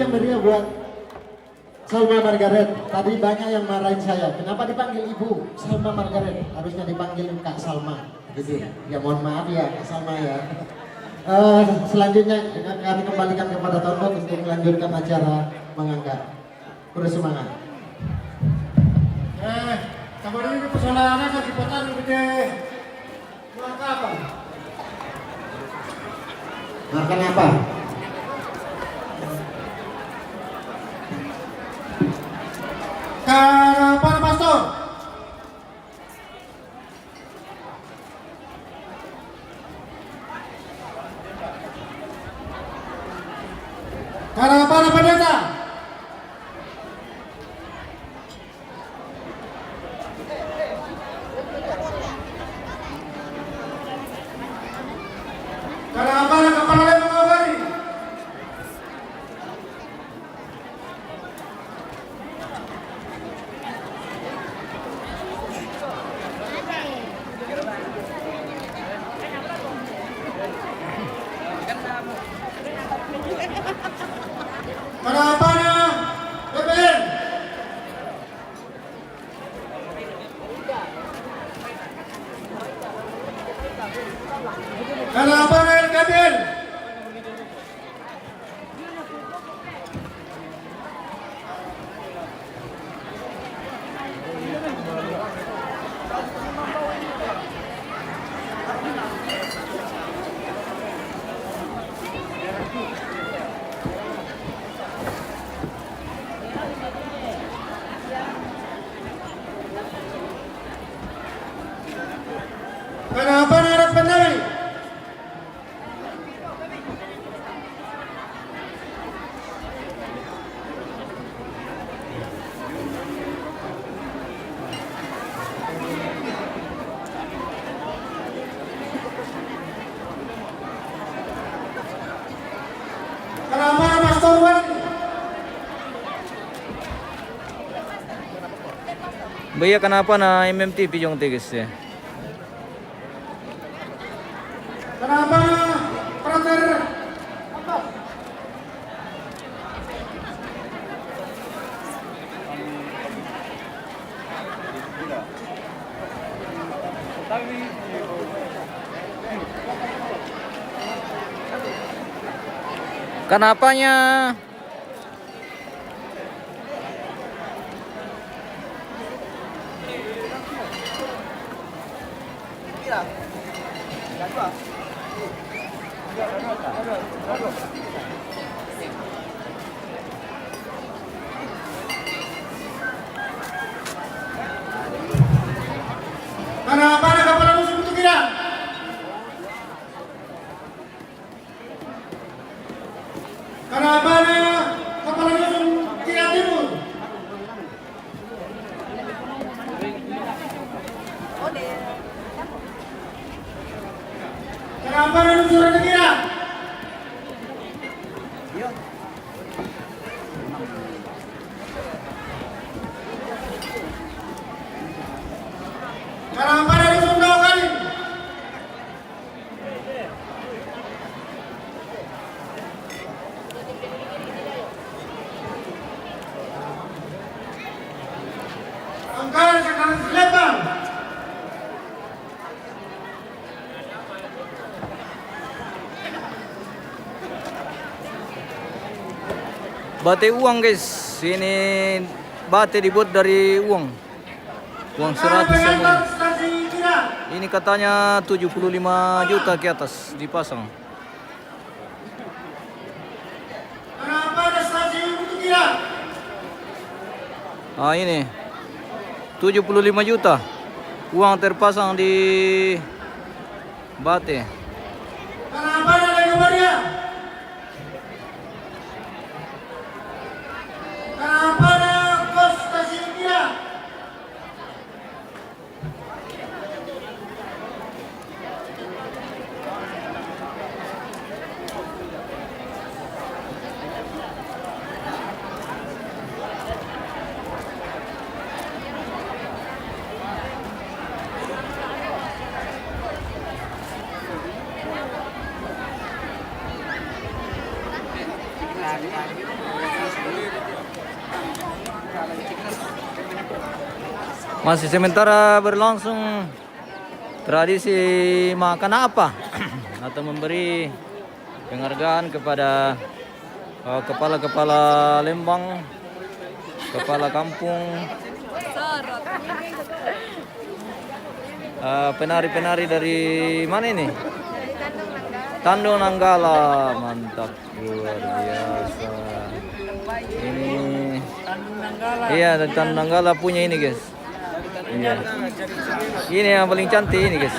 yang meriah buat Salma Margaret. Tadi banyak yang marahin saya. Kenapa dipanggil Ibu Salma Margaret? Harusnya dipanggil Kak Salma. Gitu. Ya mohon maaf ya Kak Salma ya. Selanjutnya kami kembalikan kepada Tonton untuk melanjutkan acara mengangkat. Udah semangat. Kemarin ini persoalannya kan diputar gede. Maka apa? Makan apa? Karapan pastor. Karapan pendeta. Karapan kepala mengabari. Karapan BPN. Karapan LKBN. Karapan Arab Pendai. Karapan Pastor Wan. भैया kenapa na MMT pijong tigis ya? Kenapa Prater apa? Kenapanya? Kenapa kepala musuh itu kira? Kenapa kepala musuh kira timur? Kenapa musuh itu kira? Kenapa dari Sunda kali? Angkara sekarang selatan. Bate uang guys, ini bate dibuat dari uang 100 semua. Ini katanya 75 juta ke atas dipasang. Kenapa ada stasi untuk kira? Ah ini 75 juta uang terpasang di bate. Kenapa ada legomaria? Kenapa ada kos stasi kira? Masih sementara berlangsung tradisi makan apa atau memberi penghargaan kepada kepala-kepala Lembang, kepala kampung, penari-penari dari mana ini? Tandung Nanggala, mantap, luar biasa. Ini, iya, dari Tandung Nanggala punya ini guys. Iya. Ini yang paling cantik ini guys.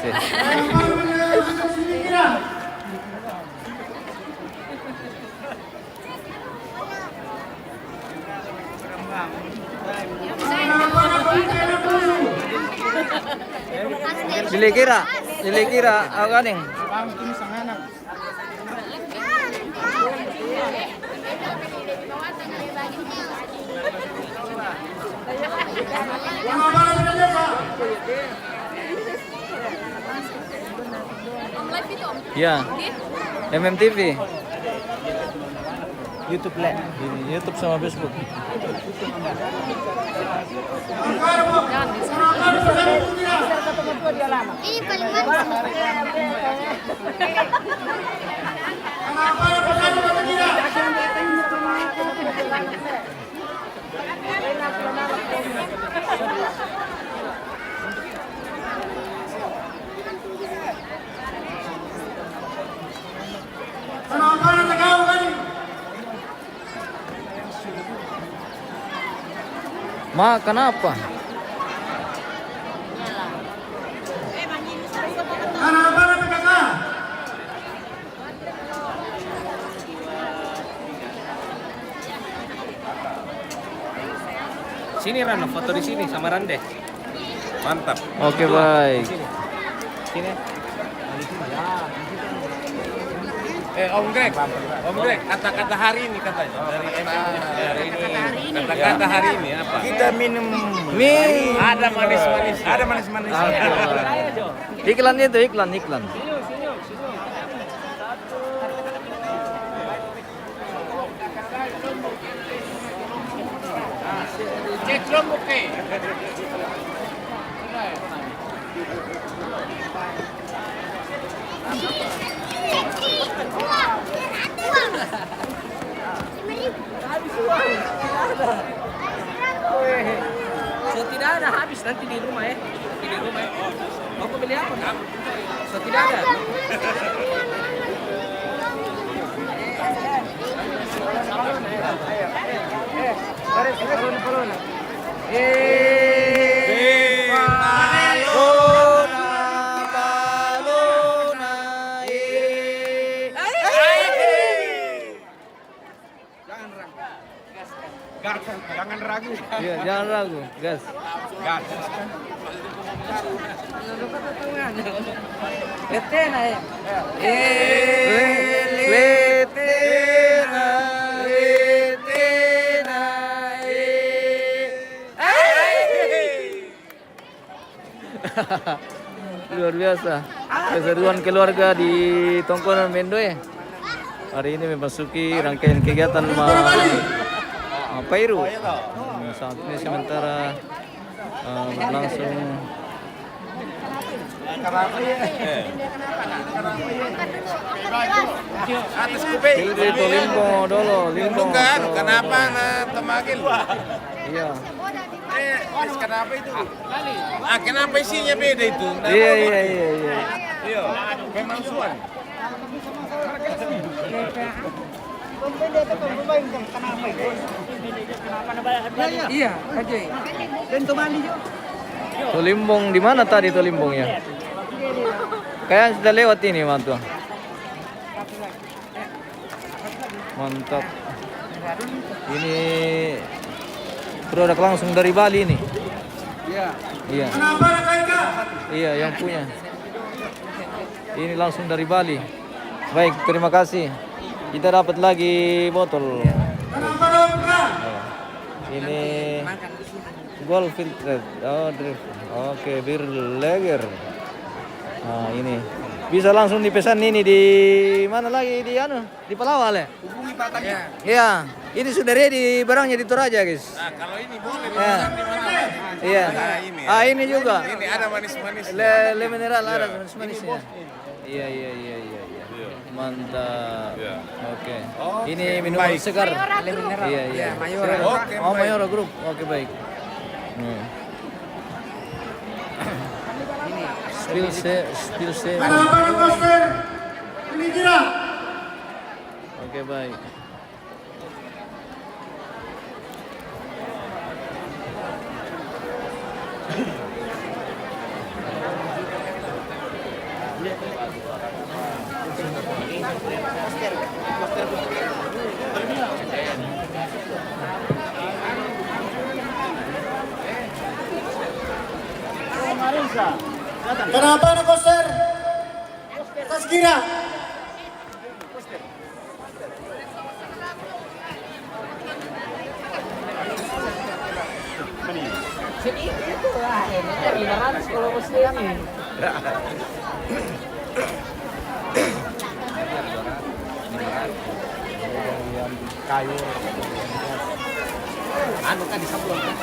Lili kira, apa nih? Ya, MMTV, YouTube lah, ini YouTube sama Facebook. Ini paling mantap. Makan apa? Sini Rano, foto di sini sama Rande. Mantap. Oke, baik. Sini. Om Greg, kata-kata hari ini katanya dari hari ini. Kata-kata hari ini apa? Kita minum Mie. Ada manis-manis. ada manis-manis. Iklan itu, iklan. Ceklong oke. So tidak ada habis nanti di rumah ya. Di rumah ya. Mau beli apa? So tidak ada. Jangan ragu. Iya, jangan ragu, gas. Letena ya. Letena. Luar biasa. Keseruan keluarga di Tongkonan Mendoe. Hari ini memasuki rangkaian kegiatan Pairu. Saat ini sementara berlangsung Atas kupe. itu Limbo dulu, Limbo. Bukan, kenapa temagil? Iya. Kenapa itu? Kenapa isinya beda itu? Iya. Iya, memang suan. Iya, aja. Tolimbong di mana tadi Tolimbongnya? Kayak sudah lewat ini mantu. Mantap. Ini produk langsung dari Bali ini. Iya. Iya, yang punya. Ini langsung dari Bali. Baik, terima kasih. Kita dapat lagi botol. Ini Gold filter. Oh, drift. Oke, bir lager. Nah, ini bisa langsung dipesan ini di mana lagi di di Palawal ya? Hubungi Pak Tanya. Iya, ini sudah ready barangnya di Toraja, guys. Nah, kalau ini boleh Ya. di mana? Iya. Nah, ini. Ah, ini juga. Ini ada manis-manis. Le mineral ada manis-manisnya. Iya. Mantap. Iya. Oke. Oke, Ini minuman baik. segar. Mineral. Iya. Mayora. Oke, Oh, baik. Mayora Group. Oke, baik. Spill se. Harapan Koster. Ini kira. Oke, baik. Kenapa anak Koster? Taskira. Itu lah, ini 500 kalau muslim nih. Kayu. Anu kan disablon kan?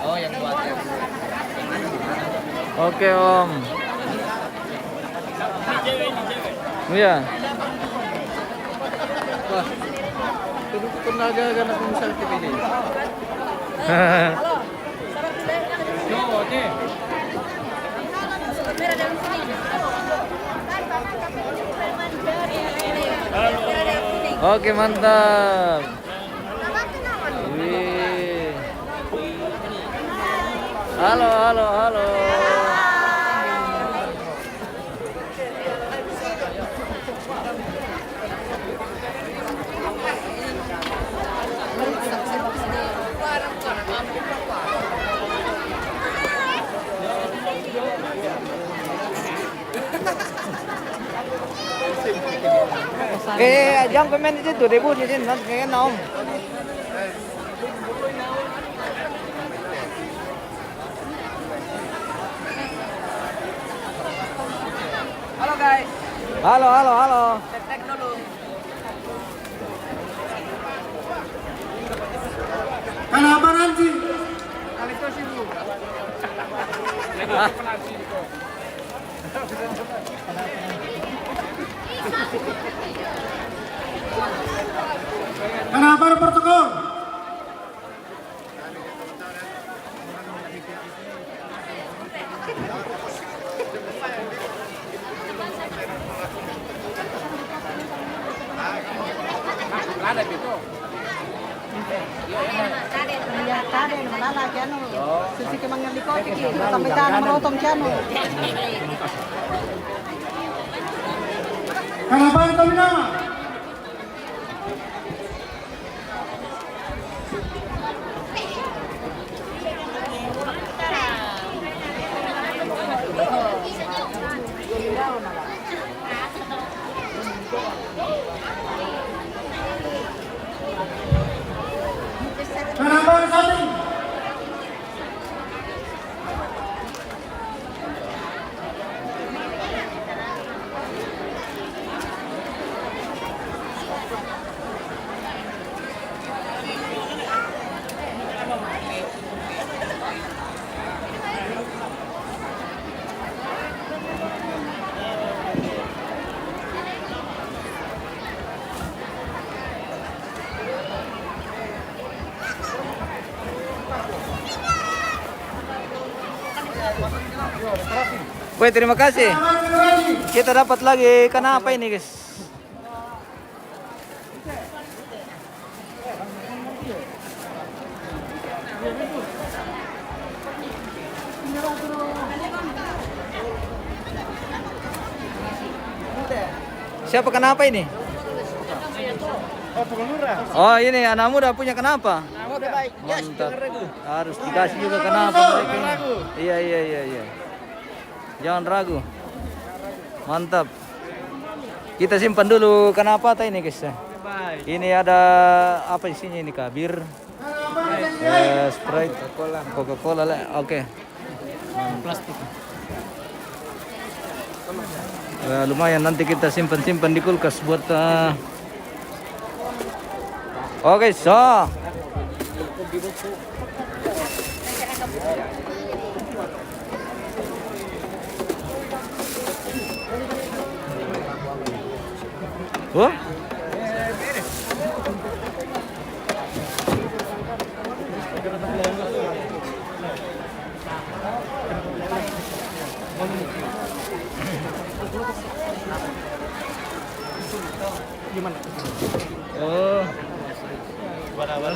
Oh, yang buatnya. Oke, Om. Iya. Wah. Tenaga karena pengusaha TV ini. Oke, mantap. Wih. Halo. Jangan komen di situ, debut di sini, nanti kayaknya Om. Halo guys. Halo. Tek dulu. Kenapa nanti? Kenapa ada protokol? Tade nalala kiano. Susi ke mangan likote ki sampai kana merotong kiano. Kenapa ada kami nama? Kenapa ada samping? Woi, terima kasih. Kita dapat lagi ikan apa ini, guys? Siapa kenapa ini? Oh, ini anak muda punya kenapa? Mantap. Harus dikasih juga kenapa mereka ini. Iya. Jangan ragu. Mantap. Kita simpan dulu kenapa ini, guys. Ini ada apa isinya ini, Kak? Bir, Sprite, Coca-Cola lah. Oke. Plastik. Lumayan, nanti kita simpan-simpan di kulkas buat Oke, so Oh? Oh.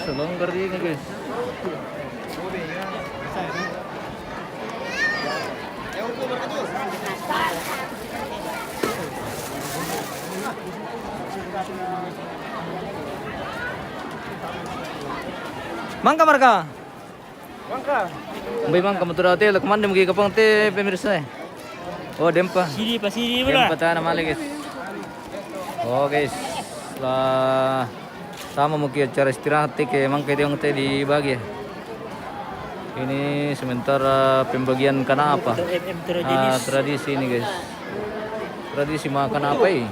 Selonggar ini guys. Mangka marka. Mangka. Mbay mangka motor hotel kemana magi kapang te pemirsa. Oh dempa. Sini pa sini Dempa tahan mali guys. Oh guys. Lah sama mungkin acara istirahat ke mangka dia teh dibagi. Ini sementara pembagian kana apa? Tradisi ini guys. Tradisi makan apa ini?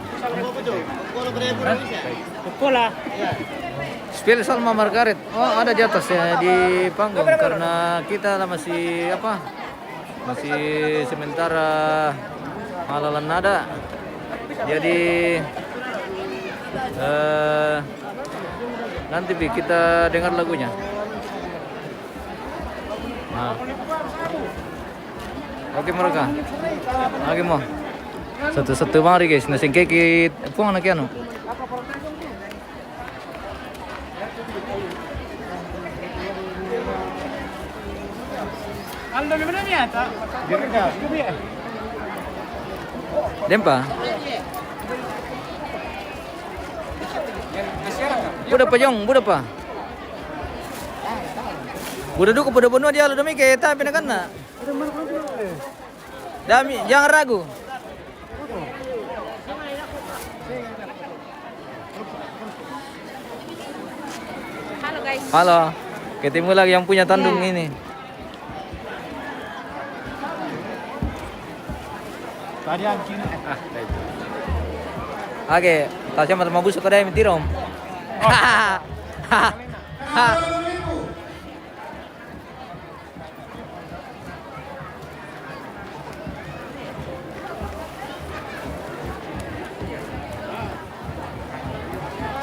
Pola. Spill Salma Margaret. Oh, ada di atas ya di panggung karena kita masih apa? Masih sementara halalan nada. Jadi nanti kita dengar lagunya. Nah. Oke mereka. Oke mau. Satu-satu mari guys. Nasi kekit. Puang anak anu. Aldo gimana nih ya? Dempa. Budak pa jong, budak pa. Budak dulu budak bunuh dia demi kita pinakan na. Dami, jangan ragu. Halo guys. Halo, ketemu lagi yang punya tandung ini. Tadi anjing. Oke, tasnya mata busuk kada yang tirom.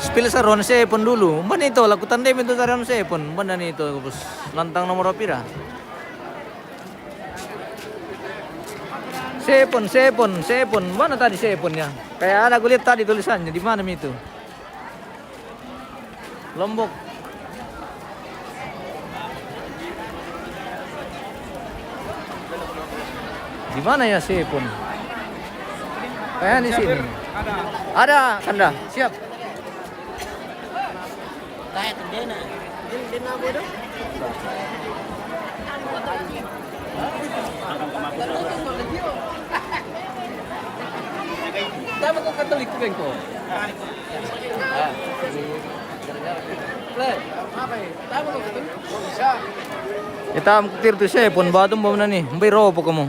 Spill sa Ron Sepon dulu. Mana itu laku tandem itu sa Ron Sepon. Mana nih itu bos lantang nomor pira? Sepon. Mana tadi Seponnya? Kayak ada gue lihat tadi tulisannya. Di mana itu? Lombok. Di mana ya Sepon? Kayak di sini. Ada, Kanda. Siap. Kayak tendena. Tendena bodoh. Tama ko Katolik ko. Kita amkutir tu siya pun batum ba na ni. Mbay ro po kamo.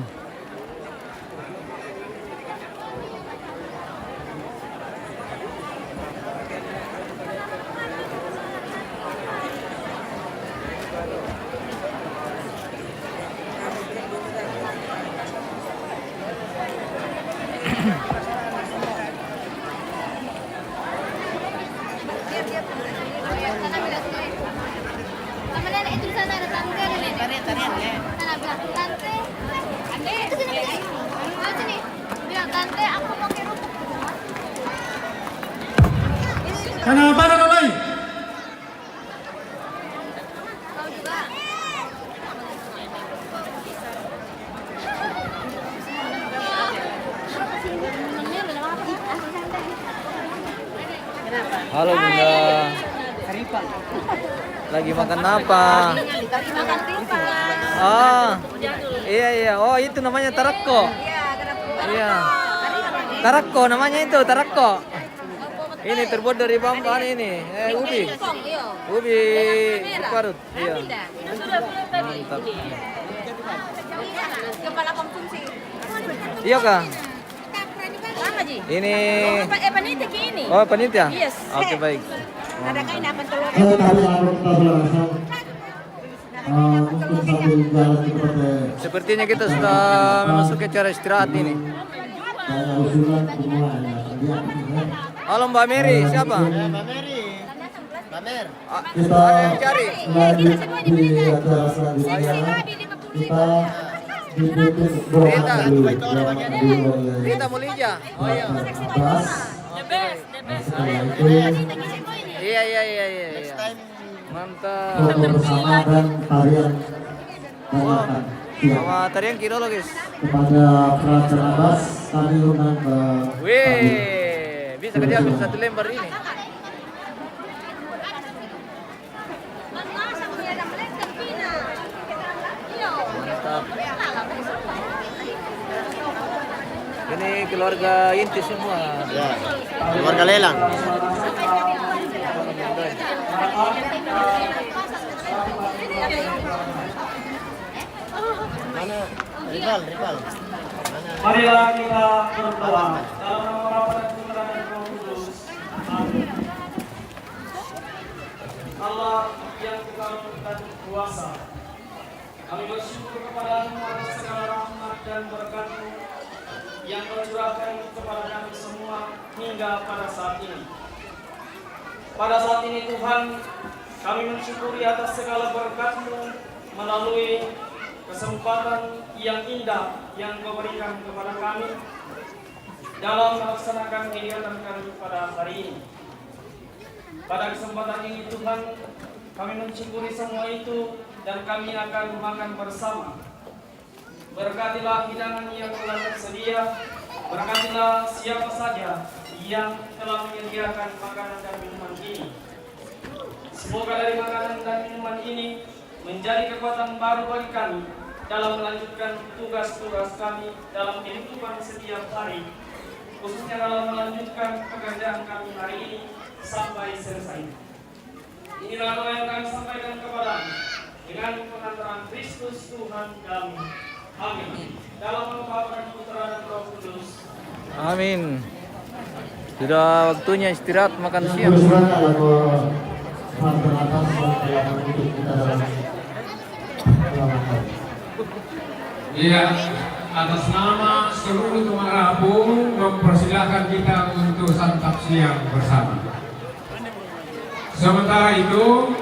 Sana mana Rolai? Halo Bunda. Lagi makan apa? Lagi makan pipa. Oh. Iya. Oh, itu namanya tarakko. Iya. Tarakko namanya itu, tarakko. Ini terbuat dari bambu ini, ubi. Ubi parut. Iya. Mantap. Kepala konsumsi. Iya kah? Lama Ji. Ini. Panitik ini. Oh, panitia? Yes. Oke, baik. Ada kain apa telur? Tadi aku kita mungkin sambil jalan seperti Sepertinya kita sudah memasuki acara istirahat ini. kayak usulan semuanya. Lihat ini ya. Halo Mbak Mary, siapa? Kita Ada yang cari? lanjut di acara selanjutnya. Kita dipimpin doa dulu. Doa dulu oleh Rita Mulija. Oh iya. Abbas. Setelah itu Iya. Mantap. foto bersama dan tarian banyakan. Siap. Sama tarian kirologis. Kepada Prater Abbas kami undang ke Wih, bisa kerja satu lembar ini. Mantap. Ini keluarga inti semua. Keluarga lelang. Mana? Rival. Marilah kita berdoa dalam nama Bapa dan Putra dan Roh Kudus. Amin. Allah yang Kekal dan Kuasa, kami bersyukur kepadamu atas segala rahmat dan berkat-Mu yang Kau-curahkan kepada kami semua hingga pada saat ini. Pada saat ini Tuhan, kami mensyukuri atas segala berkat-Mu melalui kesempatan yang indah yang Kau berikan kepada kami dalam melaksanakan kegiatan kami pada hari ini. Pada kesempatan ini Tuhan, kami mensyukuri semua itu dan kami akan makan bersama. Berkatilah hidangan yang telah tersedia, berkatilah siapa saja yang telah menyediakan makanan dan minuman ini. Semoga dari makanan dan minuman ini menjadi kekuatan baru bagi kami dalam melanjutkan tugas-tugas kami dalam kehidupan setiap hari, khususnya dalam melanjutkan pekerjaan kami hari ini sampai selesai. Inilah doa yang kami sampaikan kepadamu dengan pengantaran Kristus Tuhan kami. Amin. Dalam nama Bapa dan Putra dan Roh Kudus. Amin. Sudah waktunya istirahat makan yang siang. bersuara lagu Prater Abbas yang telah memimpin kita dalam perawatan. Iya, atas nama seluruh Tumarapu mempersilahkan kita untuk santap siang bersama. Sementara itu,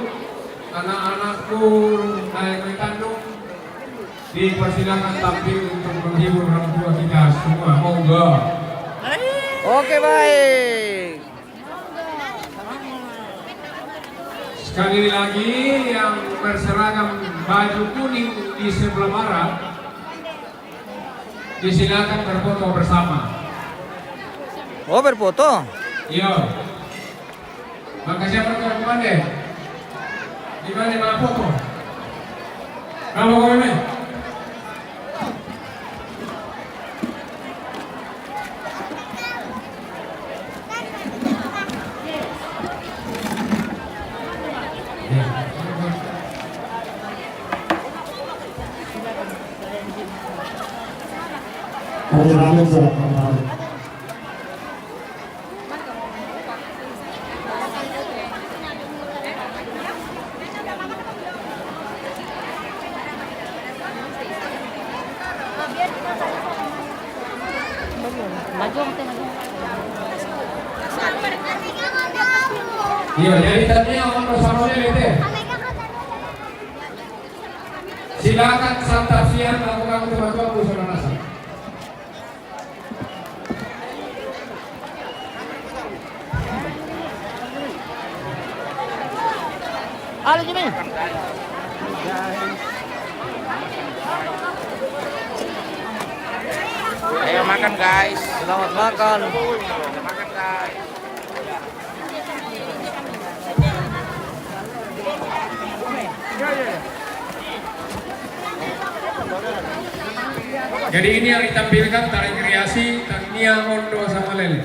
anak-anakku naik tandung dipersilahkan tampil untuk menghibur orang tua kita semua. Monggo. Oke, baik. Sekali lagi yang berseragam baju kuning di sebelah barat disilakan berfoto bersama. Oh, berfoto. Iya. Maka siapa yang kemana? Di mana foto? Kamu kemana? Hari Rabu sudah kembali. Iya, jadi tadinya orang bersama ini. Silakan santap siang lakukan teman-teman usaha nasi. Halo Jimmy. Ayo makan guys. Selamat makan. Makan guys. Jadi ini yang ditampilkan tari kreasi Tania Mondo sama Lele.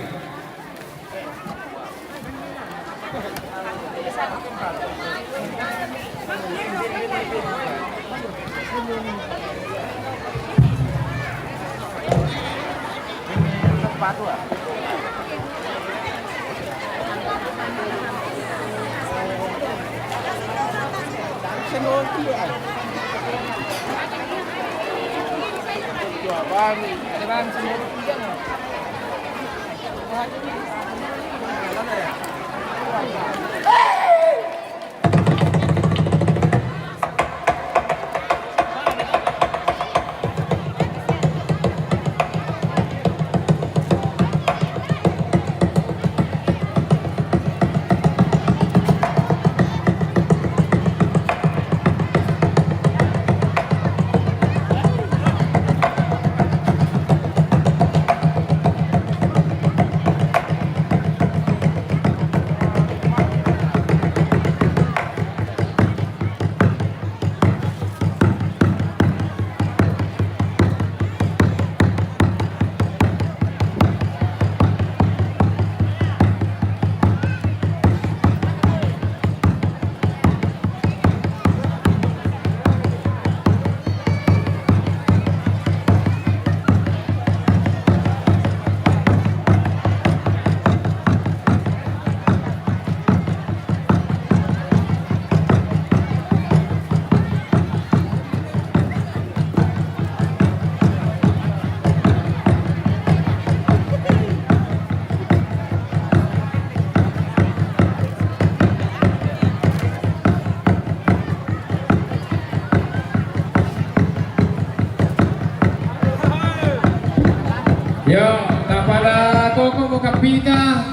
Yo, tapada koko mo kapita,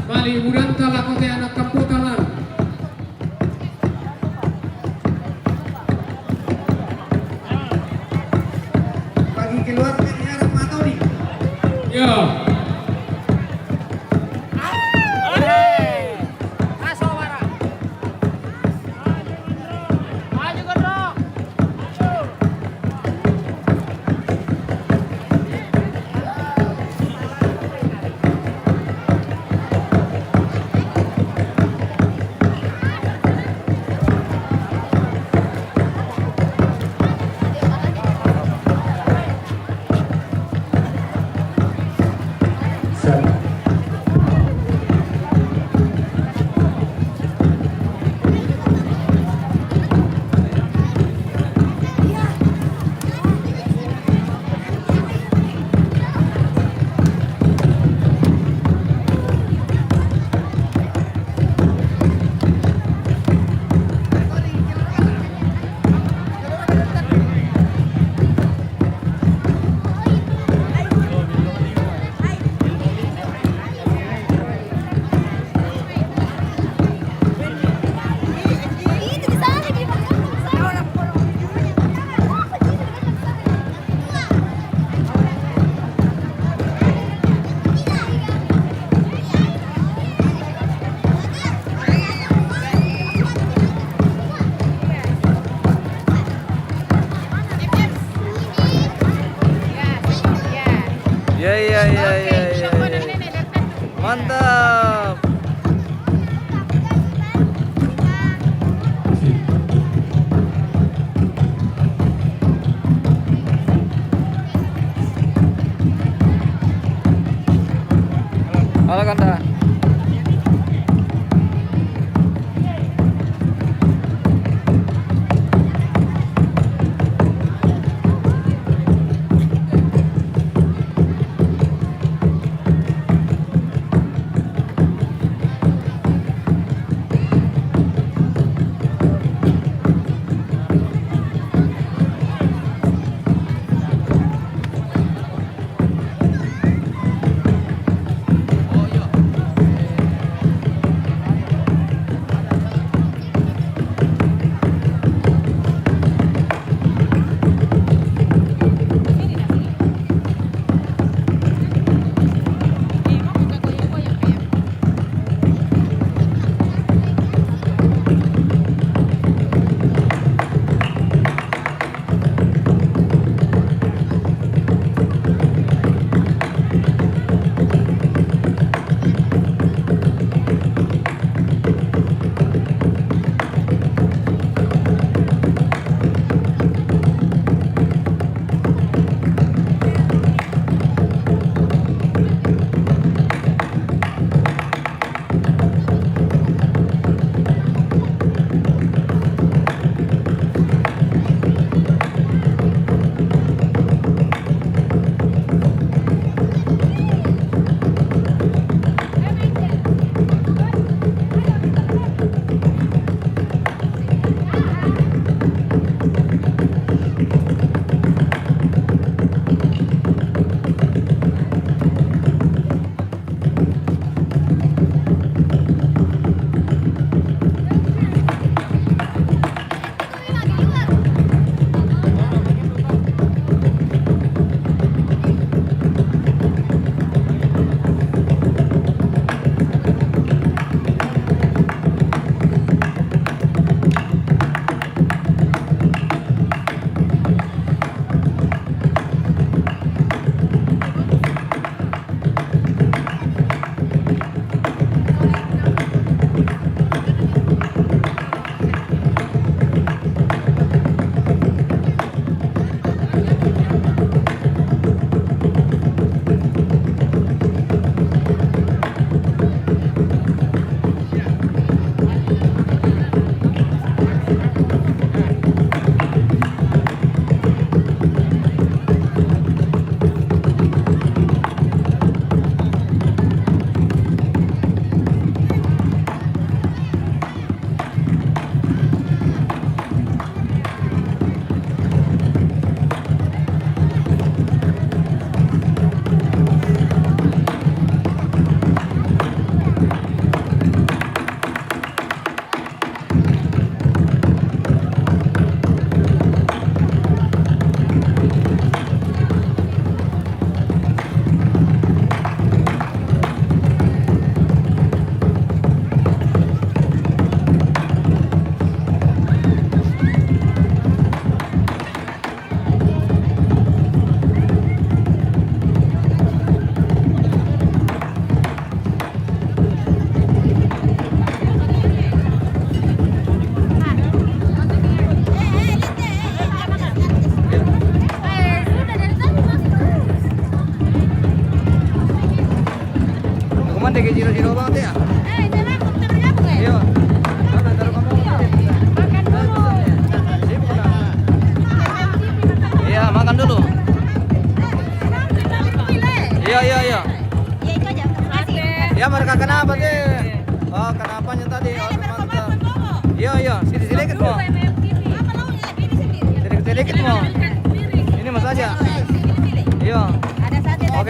maliburan talako te anak kamputalan. Pagi keluar dari arah mata nih. Yo, Ya. Mantap. Halo Kanda.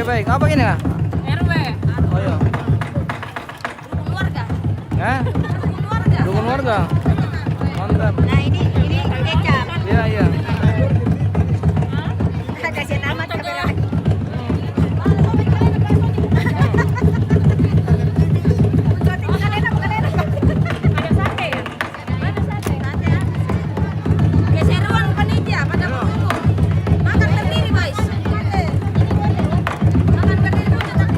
baik. Apa ini lah? RW. Oh iya. Rukun warga. Hah? Rukun warga. Rukun warga. Mantap. Nah, ini kecap. Iya, iya. Kasih nama kamera. Ada sate ya? Mana sate? Sate ya. Keseruan panitia pada menunggu. Makan berdiri, guys. Makan berdiri dulu, tetap.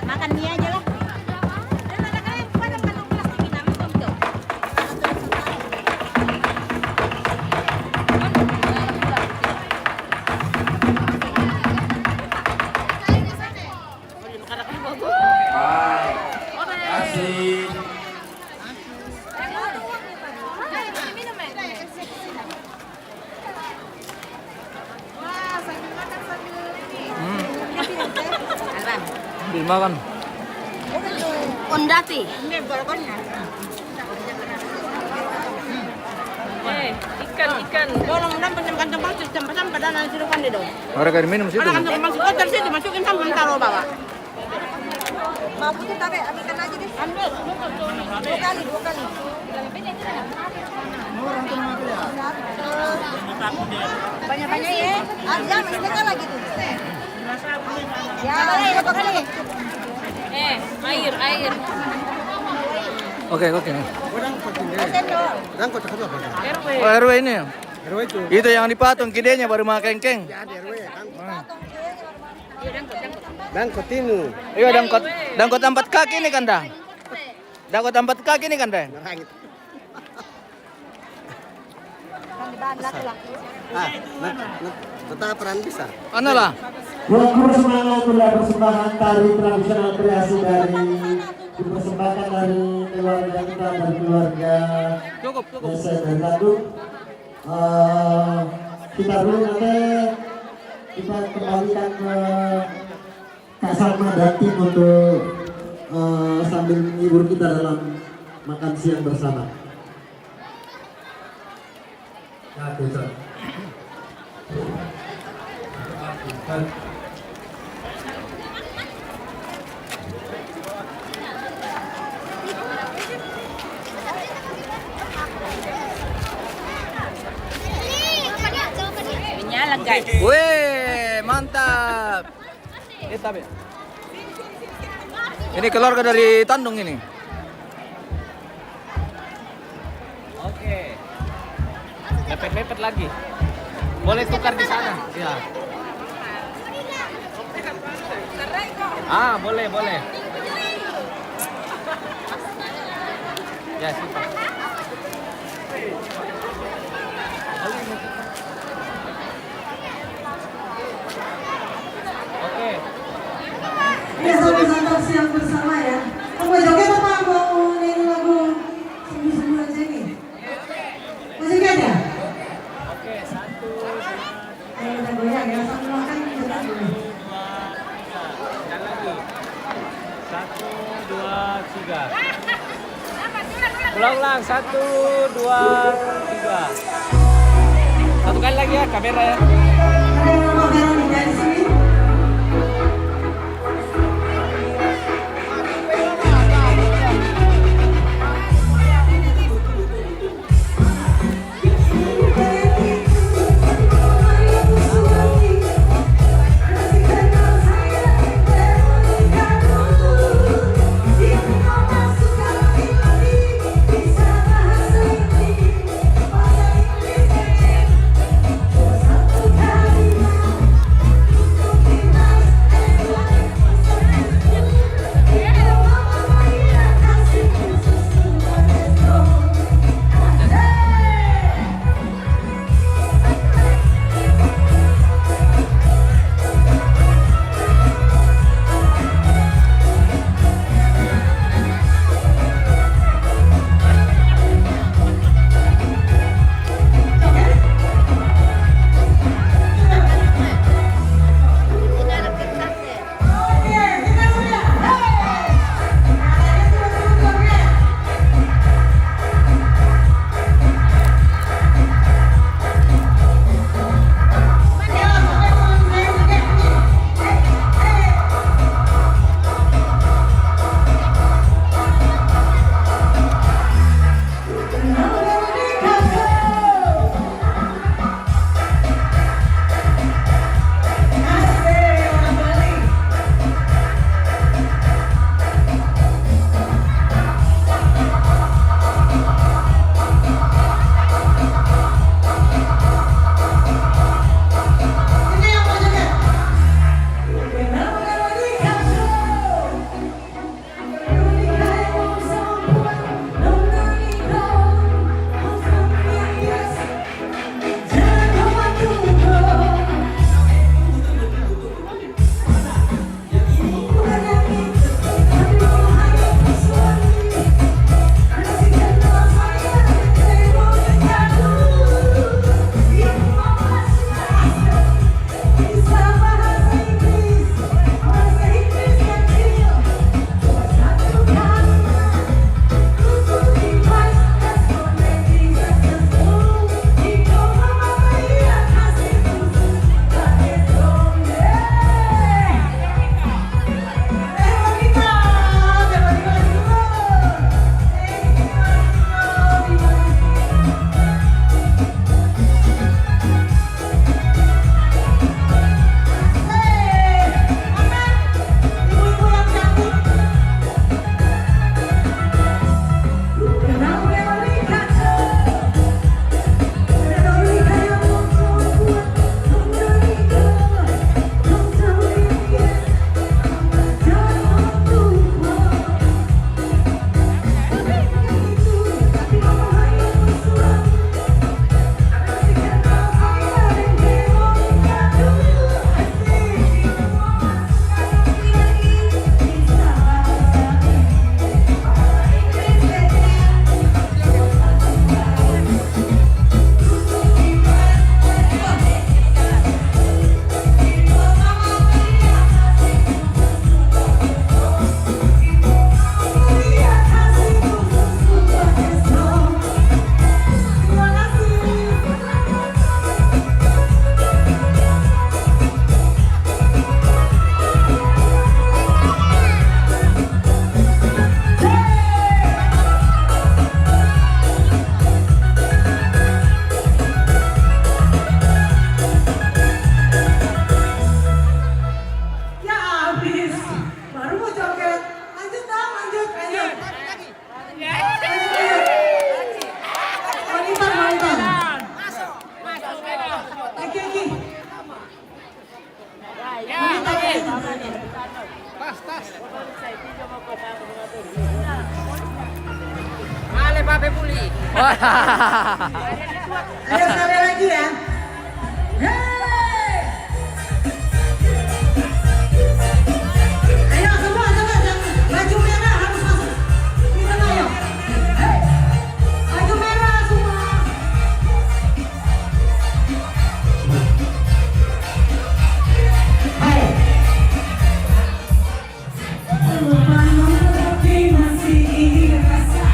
Makan mie aja lah. Kasih. Dimakan. Ondati. Ikan. Bolong dan kantong plastik sampah dan sirupan di dong. Mereka minum situ. Ada kantong plastik kotor situ masukin sampah taruh bawah. Mau putih tarik, ambilkan aja deh. Ambil. Dua kali. Banyak-banyak ya. Ada setengah lagi tuh. Ya, berapa kali? Air. Oke. Sendok. Oh, RW ini ya? Itu yang dipatung kidenya baru makan kengkeng. Dangkot ini. Iya, dangkot 4 kaki nih kan dah. Dangkot 4 kaki nih kan dah. Tetap peran bisa. Ano lah? Yang bersemangat adalah persembahan tari tradisional kreasi dipersembahkan dari keluarga kita, dari keluarga Cukup. Desa dari Bandung. Kita dulu nanti kita kembalikan ke Kak Salma dan tim untuk sambil menghibur kita dalam makan siang bersama. Nyala guys. Wih, mantap. Ini keluarga dari Tandung ini. Oke. Mepet-mepet lagi. Boleh tukar di sana. Iya. Boleh. Ya, siap. Oke. Ya, selamat siang bersama ya. Mau joget apa mau nyanyi lagu sembuh-sembuh aja nih? Masih gak ada? Oke, 1, 2, Ayo kita goyang ya, sambil makan kita dulu. 3. Jalan lagi. 1, 2, 3. Ulang-ulang 1, 2, 3. Satu kali lagi ya kamera ya. Ada yang nama Veronica di sini? Babe Puli. Ayo sekali lagi ya. Hey! Ayo semua yang baju merah harus masuk. Kita ayo. Hey! Baju merah semua. Ayo. Masih rasa.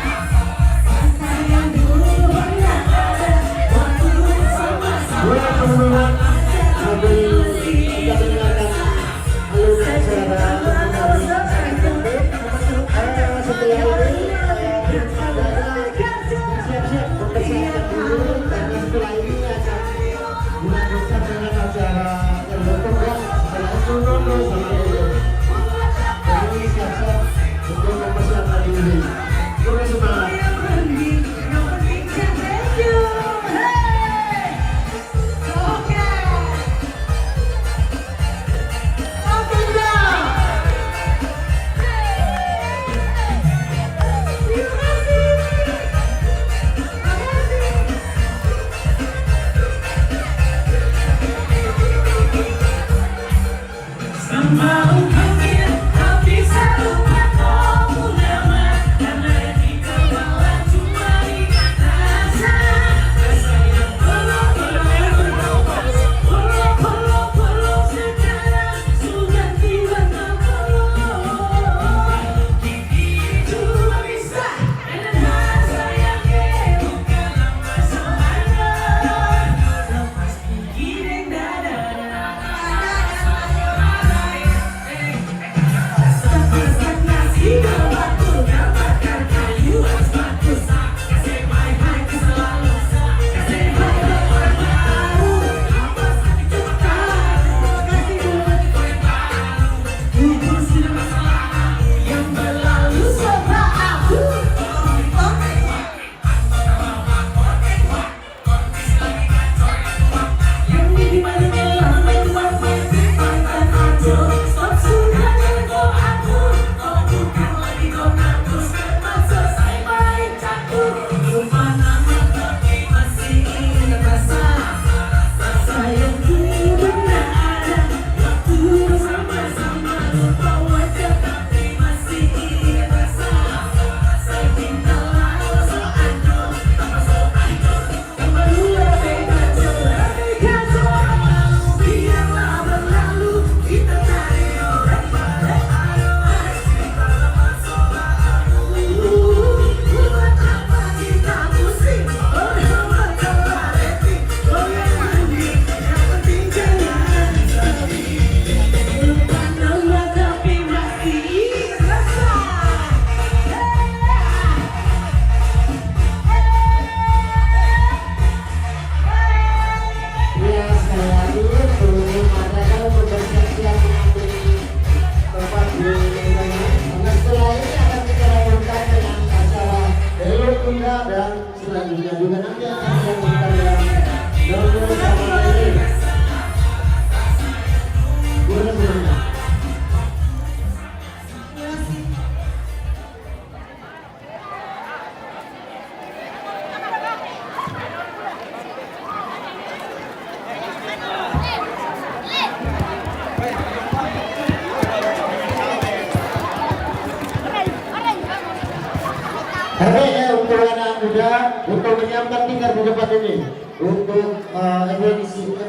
Untuk anak muda untuk menyiapkan tingkat di depan ini untuk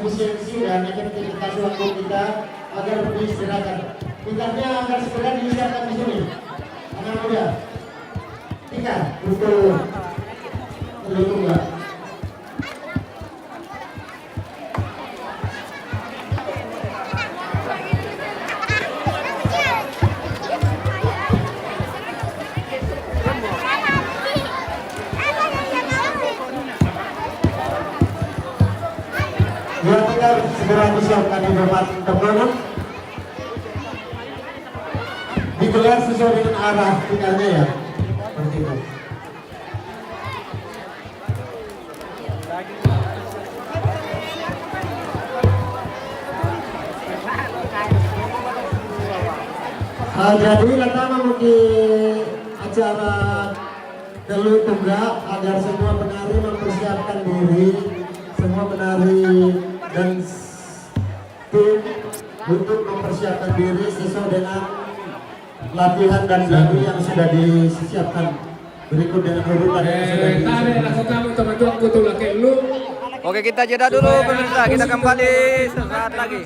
efisiensi dan efektivitas waktu kita agar beristirahat. Tingkatnya agar segera disiapkan di sini. Anak muda, tingkat untuk tunggal. Ya, kita segera disiapkan di depan teman-teman. Digelar sesuai dengan arah tinggalnya ya. Seperti itu. Jadi pertama mungkin acara Delu Tunggal agar semua penari mempersiapkan diri, semua penari dan tim untuk mempersiapkan diri sesuai dengan latihan dan lagu yang sudah disiapkan berikut dengan urutan yang sudah disiapkan. Oke, kita jeda dulu pemirsa, kita kembali sesaat lagi.